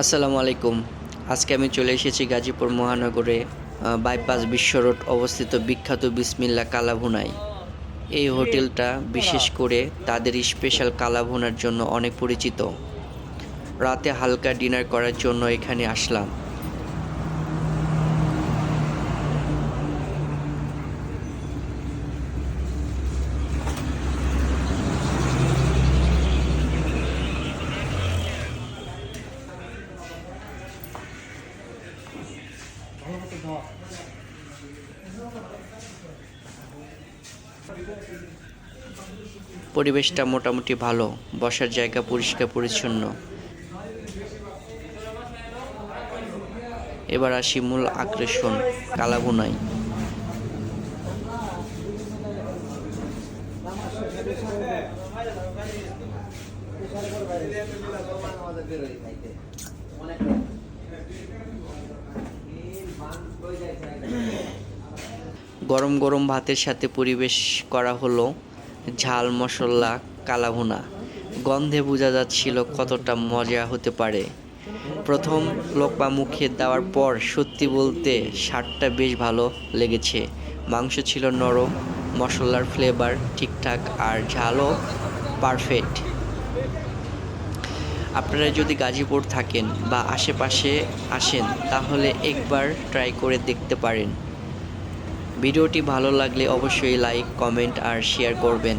আসসালামু আলাইকুম। আজকে আমি চলে এসেছি গাজীপুর মহানগরে বাইপাস বিশ্ব রোড অবস্থিত বিখ্যাত বিসমিল্লাহ কালাভুনায়। এই হোটেলটা বিশেষ করে তাদের স্পেশাল কালাভুনার জন্য অনেক পরিচিত। রাতে হালকা ডিনার করার জন্য এখানে আসলাম। পরিবেশটা মোটামুটি ভালো, বসার জায়গা পরিষ্কার পরিচ্ছন্ন। এবার আসি মূল আকর্ষণ কালাভুনায়। গরম গরম ভাতের সাথে পরিবেশ করা হলো ঝাল মশলা কালাভুনা। গন্ধে বোঝা যাচ্ছিল কতটা মজা হতে পারে। প্রথম লোকমা মুখে দেওয়ার পর সত্যি বলতে স্বাদটা বেশ ভালো লেগেছে। মাংস ছিল নরম, মশলার ফ্লেভার ঠিকঠাক আর ঝালও পারফেক্ট। আপনারা যদি গাজীপুর থাকেন বা আশেপাশে আসেন তাহলে একবার ট্রাই করে দেখতে পারেন। ভিডিওটি ভালো লাগলে অবশ্যই লাইক, কমেন্ট আর শেয়ার করবেন,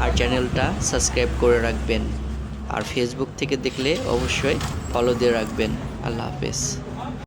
আর চ্যানেলটা সাবস্ক্রাইব করে রাখবেন। আর ফেসবুক থেকে দেখলে অবশ্যই ফলো দিয়ে রাখবেন। আল্লাহ হাফেজ।